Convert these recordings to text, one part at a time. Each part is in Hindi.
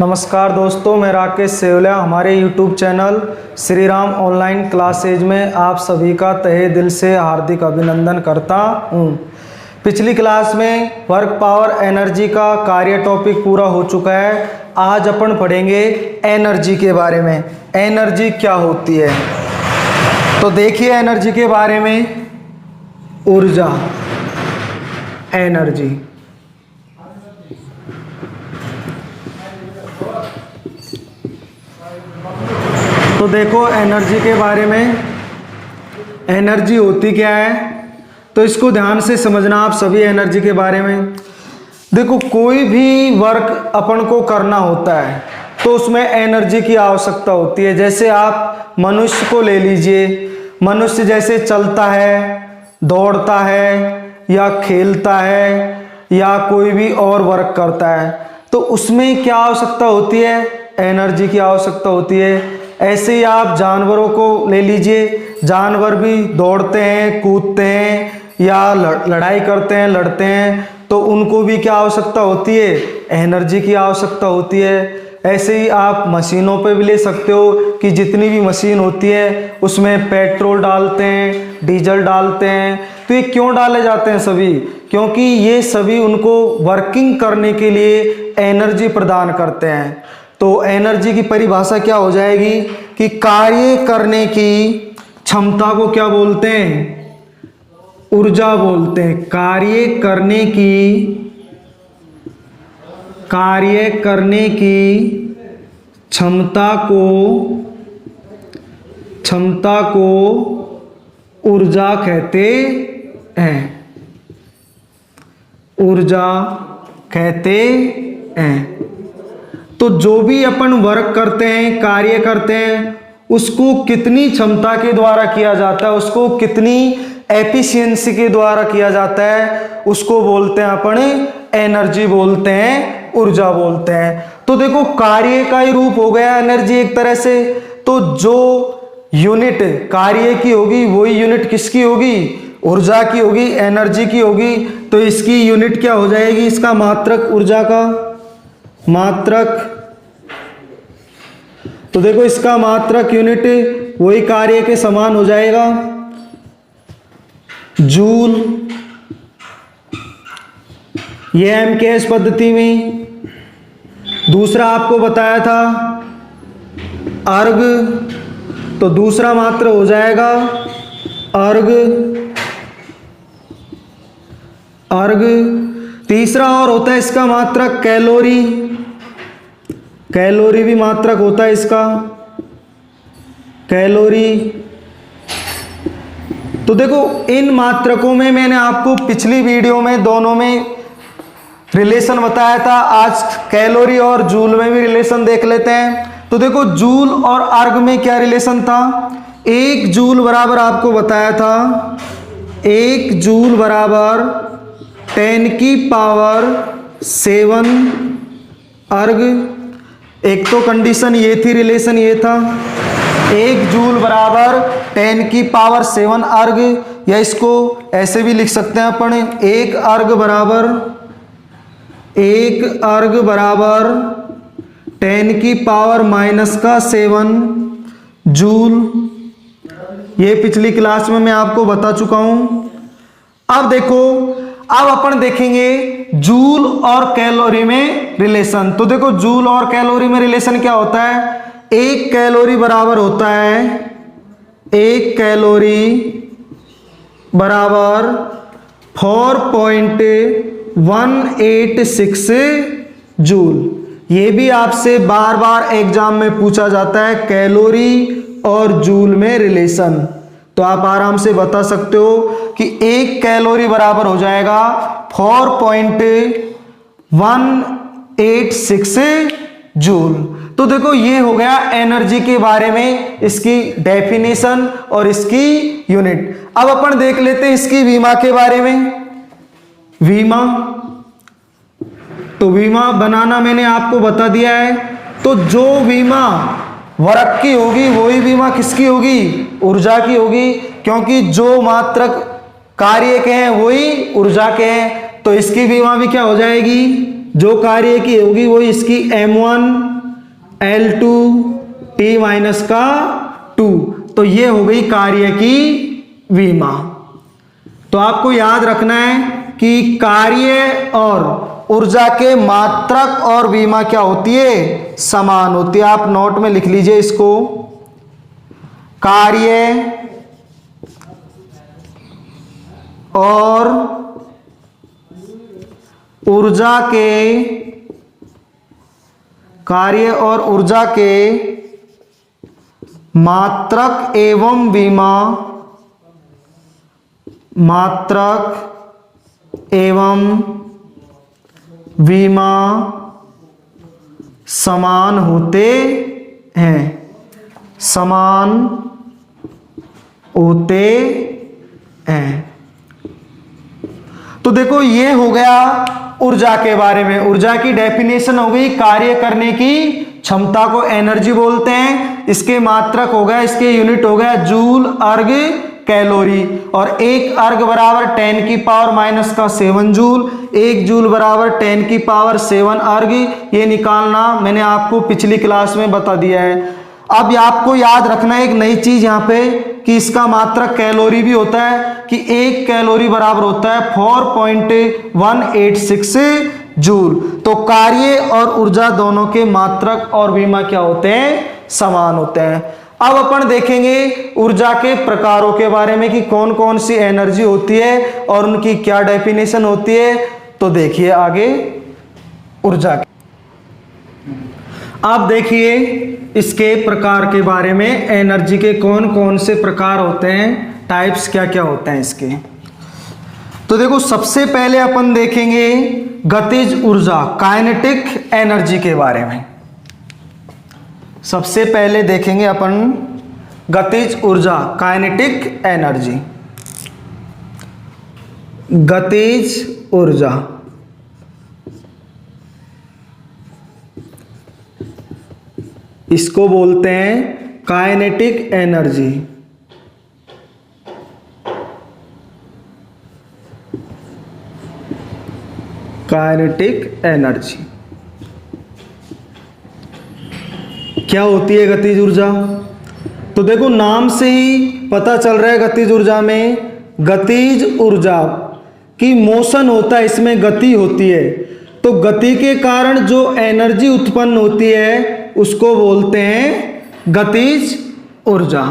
नमस्कार दोस्तों, मैं राकेश सेवलिया। हमारे YouTube channel Shri Ram online classes में आप सभी का तहे दिल से हार्दिक अभिनंदन करता हूँ। पिछली क्लास में वर्क पावर एनर्जी का कार्य टॉपिक पूरा हो चुका है। आज अपन पढ़ेंगे एनर्जी के बारे में। एनर्जी क्या होती है, तो देखिए एनर्जी के बारे में। ऊर्जा, एनर्जी। तो देखो एनर्जी के बारे में, एनर्जी होती क्या है, तो इसको ध्यान से समझना आप सभी। एनर्जी के बारे में देखो, कोई भी वर्क अपन को करना होता है तो उसमें एनर्जी की आवश्यकता होती है। जैसे आप मनुष्य को ले लीजिए, मनुष्य जैसे चलता है, दौड़ता है या खेलता है या कोई भी और वर्क करता है, तो उसमें क्या आवश्यकता होती है, एनर्जी की आवश्यकता होती है। ऐसे ही आप जानवरों को ले लीजिए, जानवर भी दौड़ते हैं, कूदते हैं या लड़ाई करते हैं, लड़ते हैं, तो उनको भी क्या आवश्यकता होती है, एनर्जी की आवश्यकता होती है। ऐसे ही आप मशीनों पे भी ले सकते हो कि जितनी भी मशीन होती है उसमें पेट्रोल डालते हैं, डीजल डालते हैं। तो ये क्यों डाले जाते हैं सभी, क्योंकि ये सभी उनको वर्किंग करने के लिए एनर्जी प्रदान करते हैं। तो एनर्जी की परिभाषा क्या हो जाएगी कि कार्य करने की क्षमता को क्या बोलते हैं, ऊर्जा बोलते हैं। कार्य करने की क्षमता को ऊर्जा कहते हैं, ऊर्जा कहते हैं। तो जो भी अपन वर्क करते हैं, कार्य करते हैं, उसको कितनी क्षमता के द्वारा किया जाता है, उसको कितनी एफिशिएंसी के द्वारा किया जाता है, उसको बोलते हैं अपन एनर्जी बोलते हैं, ऊर्जा बोलते हैं। तो देखो कार्य का ही रूप हो गया एनर्जी एक तरह से। तो जो यूनिट कार्य की होगी वही यूनिट किसकी होगी, ऊर्जा की होगी, एनर्जी की होगी। तो इसकी यूनिट क्या हो जाएगी, इसका मात्रक, ऊर्जा का मात्रक। तो देखो इसका मात्रक यूनिट वही कार्य के समान हो जाएगा, जूल। ये एमकेएस पद्धति में। दूसरा आपको बताया था अर्ग, तो दूसरा मात्र हो जाएगा अर्ग। तीसरा और होता है इसका मात्रक कैलोरी। कैलोरी भी मात्रक होता है इसका, कैलोरी। तो देखो इन मात्रकों में मैंने आपको पिछली वीडियो में दोनों में रिलेशन बताया था। आज कैलोरी और जूल में भी रिलेशन देख लेते हैं। तो देखो जूल और अर्ग में क्या रिलेशन था, 1 जूल बराबर आपको बताया था, 1 जूल बराबर 10⁻7 अर्ग। एक तो कंडीशन ये थी, रिलेशन ये था, 1 जूल बराबर 10⁻7 अर्ग, या इसको ऐसे भी लिख सकते हैं अपन, 1 अर्ग बराबर 10⁻⁻7 जूल। ये पिछली क्लास में मैं आपको बता चुका हूं। अब देखो, अब अपन देखेंगे जूल और कैलोरी में रिलेशन। तो देखो जूल और कैलोरी में रिलेशन क्या होता है, 1 कैलोरी बराबर होता है, 1 कैलोरी बराबर 4.186 जूल। ये भी आपसे बार बार एग्जाम में पूछा जाता है, कैलोरी और जूल में रिलेशन। तो आप आराम से बता सकते हो कि 1 कैलोरी बराबर हो जाएगा 4.186 जूल। तो देखो ये हो गया एनर्जी के बारे में, इसकी डेफिनेशन और इसकी यूनिट। अब अपन देख लेते हैं इसकी वीमा के बारे में। वीमा, तो वीमा बनाना मैंने आपको बता दिया है। तो जो वीमा वर्क की होगी वही वीमा किसकी होगी, ऊर्जा की होगी, क्योंकि जो मात्रक कार्य के हैं वही ऊर्जा के हैं। तो इसकी वीमा भी क्या हो जाएगी, जो कार्य की होगी वो इसकी m1 L2 T माइनस का 2। तो ये हो गई कार्य की विमा। तो आपको याद रखना है कि कार्य और ऊर्जा के मात्रक और विमा क्या होती है, समान होती है। आप नोट में लिख लीजिए इसको, कार्य और ऊर्जा के मात्रक एवं विमा समान होते हैं, तो देखो ये हो गया ऊर्जा के बारे में। ऊर्जा की डेफिनेशन हो गई, कार्य करने की क्षमता को एनर्जी बोलते हैं। इसके मात्रक हो गया, इसके यूनिट हो गया जूल, अर्ग, कैलोरी। और एक अर्ग बराबर 10 की पावर माइनस का 7 जूल, 1 जूल बराबर 10 की पावर 7 अर्ग। ये निकालना मैंने आपको पिछली क्लास में बता दिया है। अब आपको याद रखना है एक नई चीज यहाँ पे कि इसका मात्रक कैलोरी भी होता है, कि 1 कैलोरी बराबर होता है 4.186 जूल। तो कार्य और ऊर्जा दोनों के मात्रक और विमा क्या होते हैं, समान होते हैं। अब अपन देखेंगे ऊर्जा के प्रकारों के बारे में कि कौन कौन सी एनर्जी होती है और उनकी क्या डेफिनेशन होती है। तो देखिए आगे ऊर्जा के, आप देखिए इसके प्रकार के बारे में, एनर्जी के कौन कौन से प्रकार होते हैं, टाइप्स क्या क्या होते हैं इसके। तो देखो सबसे पहले अपन देखेंगे गतिज ऊर्जा, काइनेटिक एनर्जी के बारे में। सबसे पहले देखेंगे अपन गतिज ऊर्जा, काइनेटिक एनर्जी। गतिज ऊर्जा इसको बोलते हैं काइनेटिक एनर्जी। काइनेटिक एनर्जी क्या होती है गतिज ऊर्जा। तो देखो नाम से ही पता चल रहा है गतिज ऊर्जा में, गतिज ऊर्जा की मोशन होता है, इसमें गति होती है। तो गति के कारण जो एनर्जी उत्पन्न होती है उसको बोलते हैं गतिज ऊर्जा।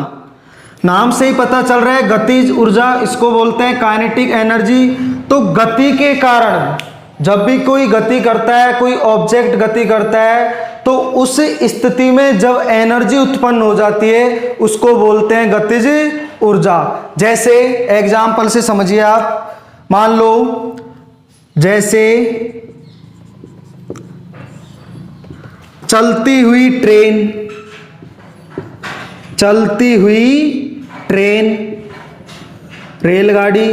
नाम से ही पता चल रहा है गतिज ऊर्जा, इसको बोलते हैं काइनेटिक एनर्जी। तो गति के कारण, जब भी कोई गति करता है, कोई ऑब्जेक्ट गति करता है, तो उस स्थिति में जब एनर्जी उत्पन्न हो जाती है उसको बोलते हैं गतिज ऊर्जा। जैसे एग्जाम्पल से समझिए आप, मान लो जैसे चलती हुई ट्रेन, रेलगाड़ी,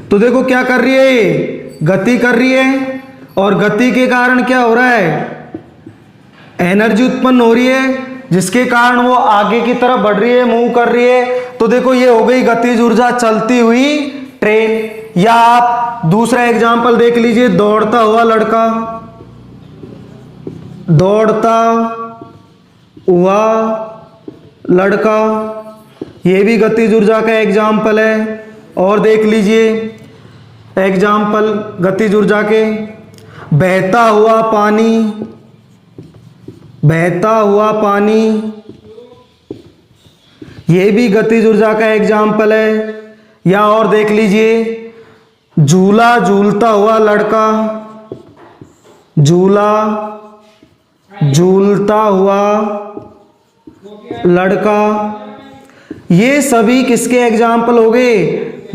तो देखो क्या कर रही है, ये गति कर रही है। और गति के कारण क्या हो रहा है, एनर्जी उत्पन्न हो रही है, जिसके कारण वो आगे की तरफ बढ़ रही है, मूव कर रही है। तो देखो ये हो गई गतिज ऊर्जा, चलती हुई ट्रेन। या आप दूसरा एग्जाम्पल देख लीजिए, दौड़ता हुआ लड़का, दौड़ता हुआ लड़का, ये भी गतिज ऊर्जा का एग्जाम्पल है। और देख लीजिए एग्जाम्पल गतिज ऊर्जा के, बहता हुआ पानी, ये भी गतिज ऊर्जा का एग्जाम्पल है। या और देख लीजिए झूला झूलता हुआ लड़का, झूला झूलता हुआ लड़का, ये सभी किसके एग्जाम्पल हो गए,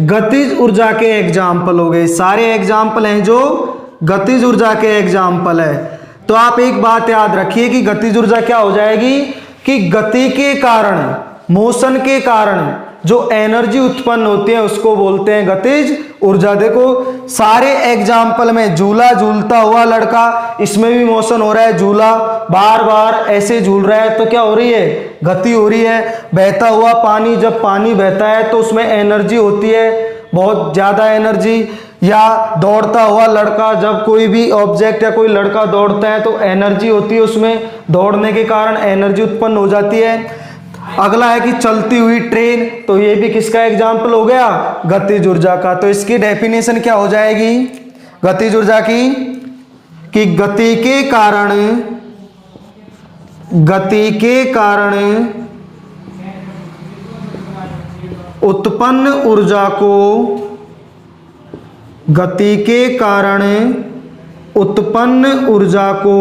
गतिज ऊर्जा के एग्जाम्पल हो गए। सारे एग्जाम्पल हैं जो गतिज ऊर्जा के एग्जाम्पल है। तो आप एक बात याद रखिए कि गतिज ऊर्जा क्या हो जाएगी कि गति के कारण, मोशन के कारण जो एनर्जी उत्पन्न होती है उसको बोलते हैं गतिज ऊर्जा। देखो सारे एग्जाम्पल में झूला झूलता हुआ लड़का, इसमें भी मोशन हो रहा है, झूला बार बार ऐसे झूल रहा है, तो क्या हो रही है, गति हो रही है। बहता हुआ पानी, जब पानी बहता है तो उसमें एनर्जी होती है, बहुत ज्यादा एनर्जी। या दौड़ता हुआ लड़का, जब कोई भी ऑब्जेक्ट या कोई लड़का दौड़ता है तो एनर्जी होती है उसमें, दौड़ने के कारण एनर्जी उत्पन्न हो जाती है। अगला है कि चलती हुई ट्रेन, तो ये भी किसका एग्जाम्पल हो गया, गतिज ऊर्जा का। तो इसकी डेफिनेशन क्या हो जाएगी गतिज ऊर्जा की, कि गति के कारण उत्पन्न ऊर्जा को, गति के कारण उत्पन्न ऊर्जा को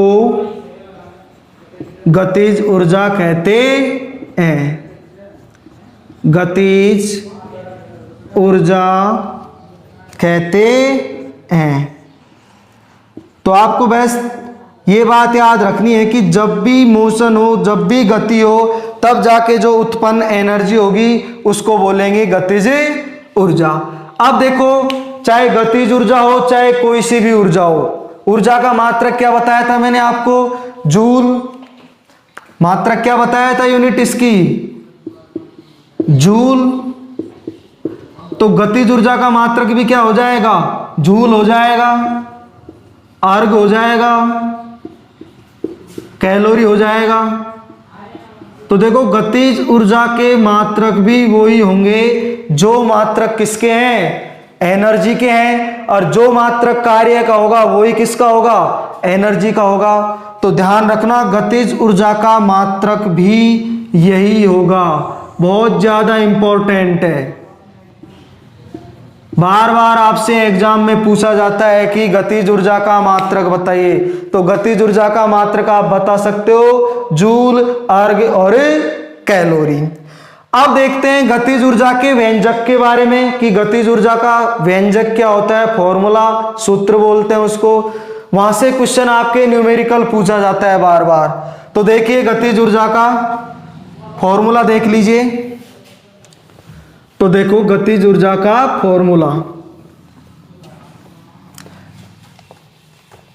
गतिज ऊर्जा कहते हैं। गतिज ऊर्जा कहते हैं। तो आपको बस ये बात याद रखनी है कि जब भी मोशन हो, जब भी गति हो, तब जाके जो उत्पन्न एनर्जी होगी उसको बोलेंगे गतिज ऊर्जा। अब देखो, चाहे गतिज ऊर्जा हो चाहे कोई सी भी ऊर्जा हो, ऊर्जा का मात्रक क्या बताया था मैंने आपको, जूल। मात्रक क्या बताया था यूनिट इसकी, जूल। तो गतिज ऊर्जा का मात्रक भी क्या हो जाएगा, जूल हो जाएगा, अर्ग हो जाएगा, कैलोरी हो जाएगा। तो देखो, गतिज ऊर्जा के मात्रक भी वही होंगे जो मात्रक किसके हैं, एनर्जी के हैं, और जो मात्रक कार्य का होगा वही किसका होगा, एनर्जी का होगा। तो ध्यान रखना, गतिज ऊर्जा का मात्रक भी यही होगा। बहुत ज्यादा इंपॉर्टेंट है, बार बार आपसे एग्जाम में पूछा जाता है कि गतिज ऊर्जा का मात्रक बताइए। तो गतिज ऊर्जा का मात्रक आप बता सकते हो, जूल, अर्ग और कैलोरी। अब देखते हैं गतिज ऊर्जा के व्यंजक के बारे में, कि गतिज ऊर्जा का व्यंजक क्या होता है, फॉर्मूला, सूत्र बोलते हैं उसको। वहां से क्वेश्चन आपके न्यूमेरिकल पूछा जाता है बार बार। तो देखिए, गतिज ऊर्जा का फॉर्मूला देख लीजिए। तो देखो, गतिज ऊर्जा का फॉर्मूला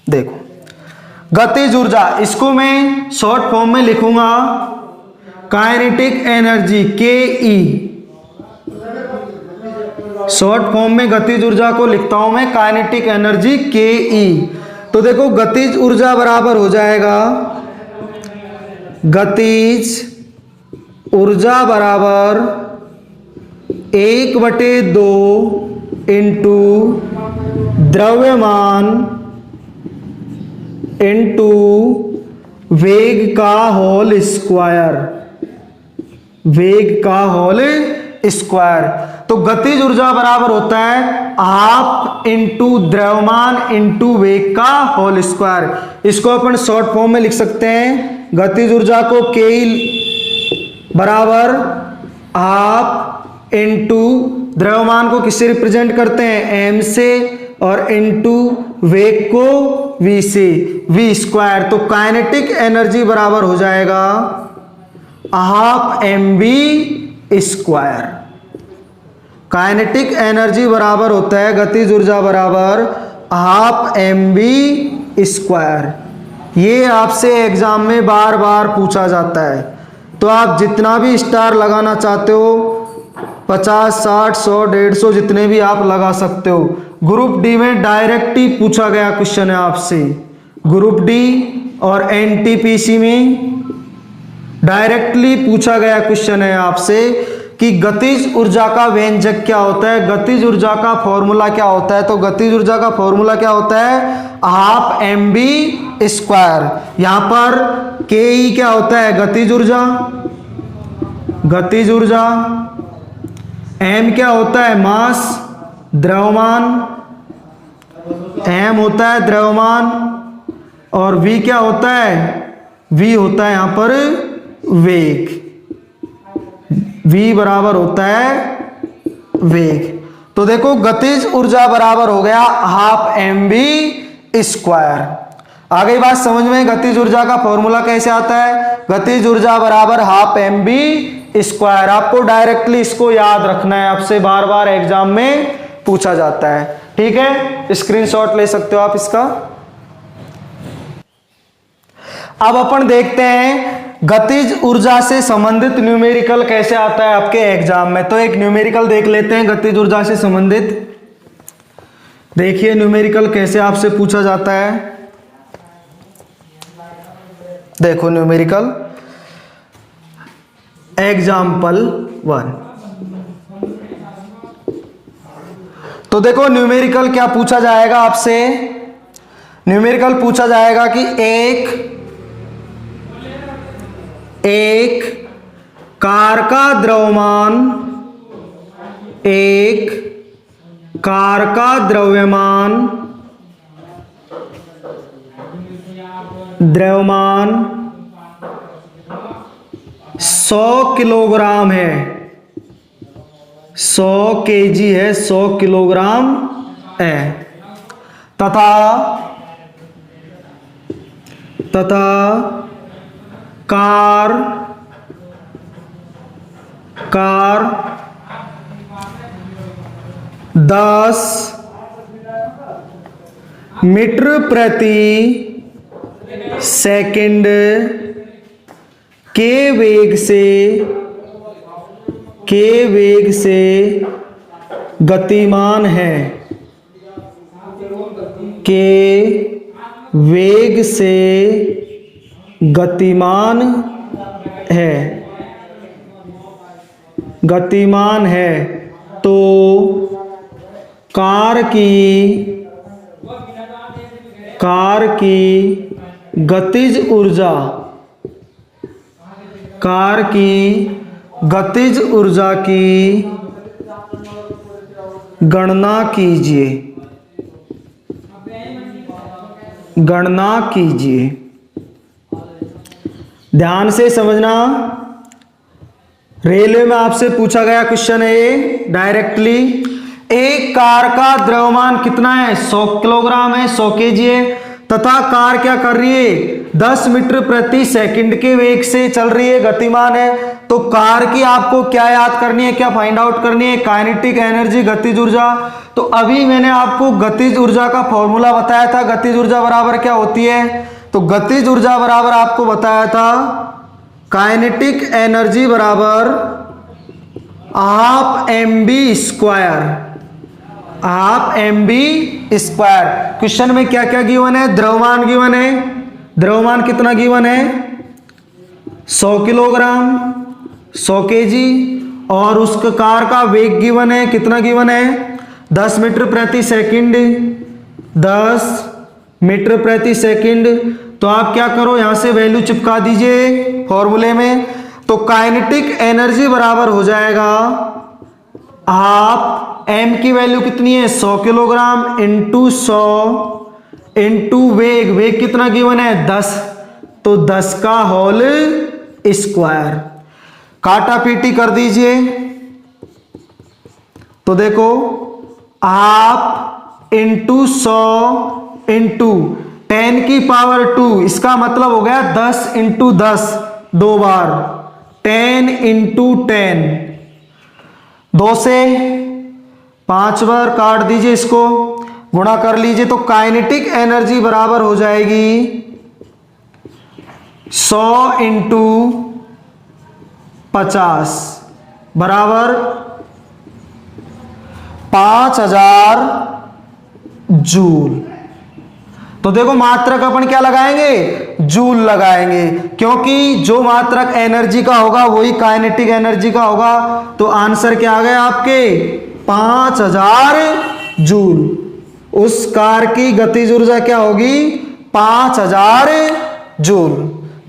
देखो, गतिज ऊर्जा, इसको मैं शॉर्ट फॉर्म में लिखूंगा, काइनेटिक एनर्जी के ई। शॉर्ट फॉर्म में गतिज ऊर्जा को लिखता हूं मैं काइनेटिक एनर्जी के ई। तो देखो, गतिज ऊर्जा बराबर हो जाएगा, गतिज ऊर्जा बराबर 1/2 इंटू द्रव्यमान इंटू वेग का होल स्क्वायर, वेग का होल स्क्वायर। तो गतिज ऊर्जा बराबर होता है हाफ इंटू द्रव्यमान इंटू वेग का होल स्क्वायर। इसको अपन शॉर्ट फॉर्म में लिख सकते हैं, गतिज ऊर्जा को के बराबर हाफ इंटू द्रव्यमान को किससे रिप्रेजेंट करते हैं, एम से, और इंटू वेग को वी से, वी स्क्वायर। तो काइनेटिक एनर्जी बराबर हो जाएगा half M V square. Kinetic energy बराबर होता है गतिज ऊर्जा बराबर हाफ एम बी स्क्वायर। ये आपसे एग्जाम में बार बार पूछा जाता है। तो आप जितना भी स्टार लगाना चाहते हो, 50, 60, 100, 150 जितने भी आप लगा सकते हो। ग्रुप डी में डायरेक्ट ही पूछा गया क्वेश्चन है आपसे, ग्रुप डी और एनटीपीसी में डायरेक्टली पूछा गया क्वेश्चन है आपसे कि गतिज ऊर्जा का व्यंजक क्या होता है, गतिज ऊर्जा का फॉर्मूला क्या होता है। तो गतिज ऊर्जा का फॉर्मूला क्या होता है, हाफ एम बी स्क्वायर। यहां पर के ई क्या होता है, गतिज ऊर्जा, गतिज ऊर्जा। एम क्या होता है, मास, द्रव्यमान, एम होता है द्रव्यमान, और वी क्या होता है, वी होता है यहां पर वेग, वी बराबर होता है वेग। तो देखो, गतिज ऊर्जा बराबर हो गया हाफ एम बी स्क्वायर। आ गई बात समझ में, गतिज ऊर्जा का फॉर्मूला कैसे आता है, गतिज ऊर्जा बराबर हाफ एम बी स्क्वायर। आपको डायरेक्टली इसको याद रखना है, आपसे बार बार एग्जाम में पूछा जाता है। ठीक है, स्क्रीनशॉट ले सकते हो आप इसका। अब अपन देखते हैं गतिज ऊर्जा से संबंधित न्यूमेरिकल कैसे आता है आपके एग्जाम में। तो एक न्यूमेरिकल देख लेते हैं गतिज ऊर्जा से संबंधित। देखिए न्यूमेरिकल कैसे आपसे पूछा जाता है। देखो न्यूमेरिकल एग्जाम्पल 1। तो देखो न्यूमेरिकल क्या पूछा जाएगा आपसे। न्यूमेरिकल पूछा जाएगा कि एक कार का द्रव्यमान, एक कार का द्रव्यमान 100 किलोग्राम है, 100 केजी है, 100 किलोग्राम है, तथा कार 10 मीटर प्रति सेकंड के वेग से गतिमान है, के वेग से गतिमान है, तो कार की गतिज ऊर्जा की गणना कीजिए। ध्यान से समझना, रेलवे में आपसे पूछा गया क्वेश्चन है ये डायरेक्टली। एक कार का द्रव्यमान कितना है, 100 किलोग्राम है, 100 केजी है, तथा कार क्या कर रही है, 10 मीटर प्रति सेकंड के वेग से चल रही है, गतिमान है। तो कार की आपको क्या याद करनी है, क्या फाइंड आउट करनी है, काइनेटिक एनर्जी, गतिज ऊर्जा। तो अभी मैंने आपको गतिज ऊर्जा का फॉर्मूला बताया था। गतिज ऊर्जा बराबर क्या होती है, तो गतिज ऊर्जा बराबर आपको बताया था काइनेटिक एनर्जी बराबर हाफ mv स्क्वायर। क्वेश्चन में क्या क्या गिवन है, द्रव्यमान गिवन है, द्रव्यमान कितना गिवन है, 100 किलोग्राम, 100 केजी, और उस कार का वेग गिवन है, कितना गिवन है, 10 मीटर प्रति सेकंड, 10 मीटर प्रति सेकंड। तो आप क्या करो, यहां से वैल्यू चिपका दीजिए फॉर्मूले में। तो काइनेटिक एनर्जी बराबर हो जाएगा हाफ एम की वैल्यू कितनी है, 100 किलोग्राम इंटू 100 इंटू वेग कितना गिवन है, 10, तो 10 का होल स्क्वायर। काटा पीटी कर दीजिए। तो देखो हाफ इंटू 100 इंटू 10 की पावर 2, इसका मतलब हो गया 10 इंटू 10, 2 बार, 10 इंटू 10, 2 से 5 बार काट दीजिए, इसको गुणा कर लीजिए। तो काइनेटिक एनर्जी बराबर हो जाएगी 100 इंटू 50 बराबर 5000 जूल। तो देखो मात्रक अपन क्या लगाएंगे, जूल लगाएंगे, क्योंकि जो मात्रक एनर्जी का होगा वही काइनेटिक एनर्जी का होगा। तो आंसर क्या आ गया आपके, 5000 जूल। उस कार की गतिज ऊर्जा क्या होगी, 5000 जूल।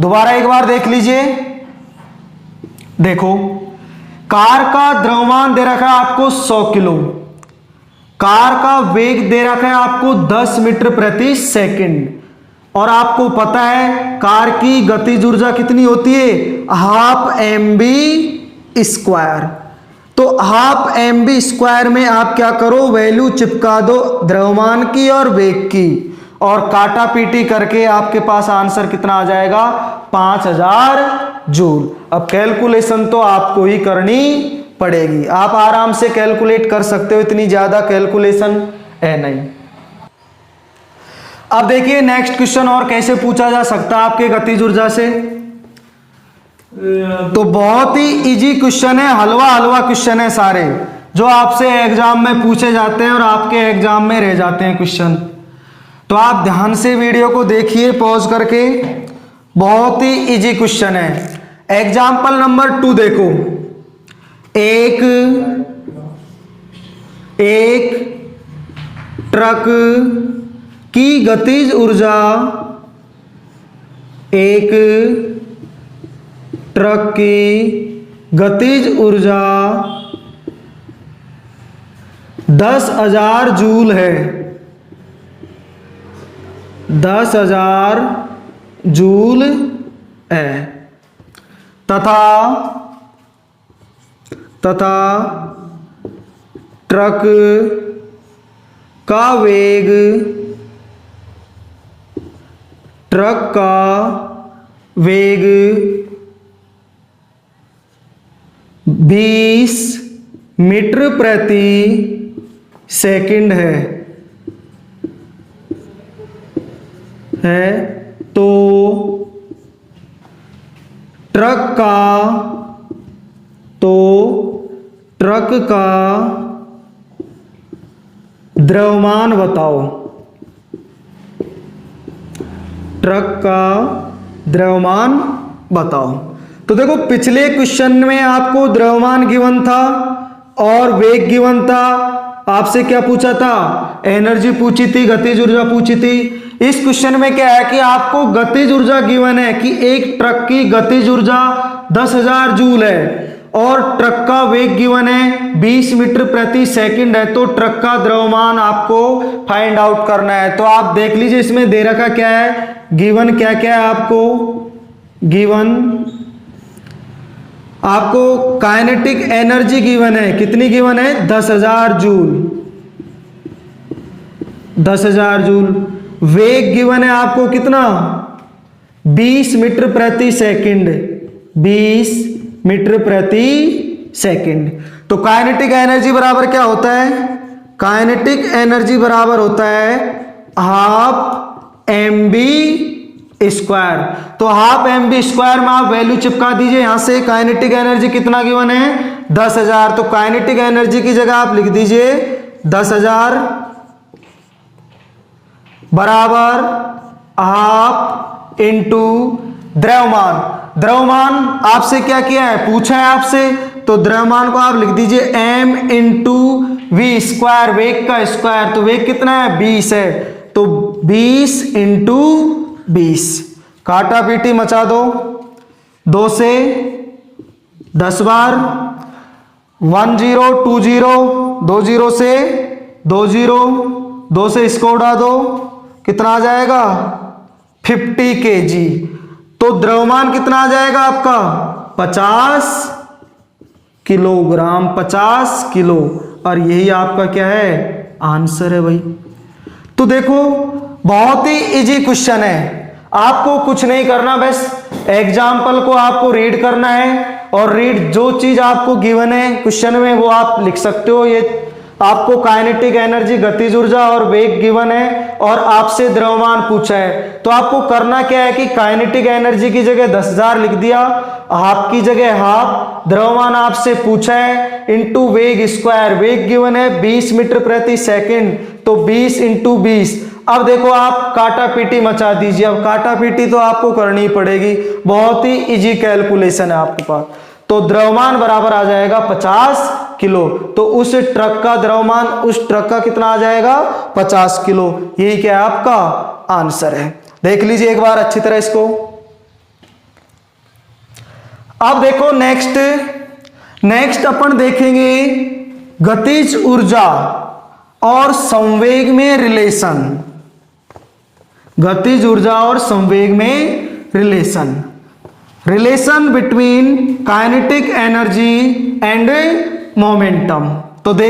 दोबारा एक बार देख लीजिए। देखो कार का द्रव्यमान दे रखा है आपको 100 किलो, कार का वेग दे रखा है आपको 10 मीटर प्रति सेकंड, और आपको पता है कार की गतिज ऊर्जा कितनी होती है, हाफ mv स्क्वायर। तो हाफ mv स्क्वायर में आप क्या करो, वैल्यू चिपका दो द्रव्यमान की और वेग की, और काटा पीटी करके आपके पास आंसर कितना आ जाएगा, 5000 जूल। अब कैलकुलेशन तो आपको ही करनी पड़ेगी, आप आराम से कैलकुलेट कर सकते हो, इतनी ज्यादा कैलकुलेशन है नहीं। अब देखिए नेक्स्ट क्वेश्चन और कैसे पूछा जा सकता है आपके गतिज ऊर्जा से। तो बहुत ही इजी क्वेश्चन है, हलवा क्वेश्चन है सारे, जो आपसे एग्जाम में पूछे जाते हैं और आपके एग्जाम में रह जाते हैं क्वेश्चन। तो आप ध्यान से वीडियो को देखिए पॉज करके, बहुत ही इजी क्वेश्चन है। एग्जाम्पल नंबर 2 देखो, एक ट्रक की गतिज ऊर्जा, एक ट्रक की गतिज ऊर्जा 10,000 जूल है, 10,000 जूल है, तथा ट्रक का वेग 20 मीटर प्रति सेकंड है। तो ट्रक का द्रव्यमान बताओ, ट्रक का द्रव्यमान बताओ। तो देखो पिछले क्वेश्चन में आपको द्रव्यमान गिवन था और वेग गिवन था। आपसे क्या पूछा था? एनर्जी पूछी थी, गतिज ऊर्जा पूछी थी। इस क्वेश्चन में क्या है कि आपको गतिज ऊर्जा गिवन है कि एक ट्रक की गतिज ऊर्जा 10,000 जूल है और ट्रक का वेग गिवन है 20 मीटर प्रति सेकंड है। तो ट्रक का द्रव्यमान आपको फाइंड आउट करना है। तो आप देख लीजिए इसमें दे रखा क्या है, गिवन क्या क्या है आपको। आपको काइनेटिक एनर्जी गिवन है, कितनी गिवन है? 10,000 जूल, 10,000 जूल। वेग गिवन है आपको कितना? 20 मीटर प्रति सेकंड, 20 मीटर प्रति सेकंड। तो काइनेटिक एनर्जी बराबर क्या होता है? काइनेटिक एनर्जी बराबर होता है हाफ mv स्क्वायर। तो हाफ mv स्क्वायर में आप वैल्यू चिपका दीजिए यहां से। काइनेटिक एनर्जी कितना गिवन है? 10,000। तो काइनेटिक एनर्जी की जगह आप लिख दीजिए 10,000 बराबर हाफ इंटू द्रव्यमान। द्रव्यमान आपसे क्या किया है? पूछा है आपसे। तो द्रव्यमान को आप लिख दीजिए m इंटू वी स्क्वायर, वेग का स्क्वायर। तो वेग कितना है? 20 है। तो 20 इंटू 20, काटा पीटी मचा दो। 2 से 10 बार, 1 0 2 0, 2 0 से 2 0, 2 से इसको उड़ा दो, कितना आ जाएगा? 50 kg। तो द्रव्यमान कितना आ जाएगा आपका? 50 किलोग्राम, 50 किलो। और यही आपका क्या है? आंसर है भाई। तो देखो बहुत ही इजी क्वेश्चन है। आपको कुछ नहीं करना, बस एग्जाम्पल को आपको रीड करना है और रीड जो चीज आपको गिवन है क्वेश्चन में वो आप लिख सकते हो। ये आपको काइनेटिक एनर्जी, गतिज ऊर्जा और वेग गिवन है और आपसे द्रव्यमान पूछा है। तो आपको करना क्या है कि काइनेटिक एनर्जी की जगह 10,000 लिख दिया, हाफ की जगह हाफ, द्रव्यमान आपसे पूछा है इंटू वेग स्क्वायर, वेग गिवन है 20 मीटर प्रति सेकंड। तो 20 इंटू 20। अब देखो आप काटा पीटी मचा दीजिए। अब काटा पीटी तो आपको करनी पड़ेगी, बहुत ही इजी कैलकुलेशन है आपके पास। तो द्रव्यमान बराबर आ जाएगा 50 किलो। तो उस ट्रक का द्रव्यमान, उस ट्रक का कितना आ जाएगा? 50 किलो। यही क्या आपका आंसर है। देख लीजिए एक बार अच्छी तरह इसको। अब देखो नेक्स्ट अपन देखेंगे गतिज ऊर्जा और संवेग में रिलेशन। गतिज ऊर्जा और संवेग में relation between kinetic energy and momentum. तो देख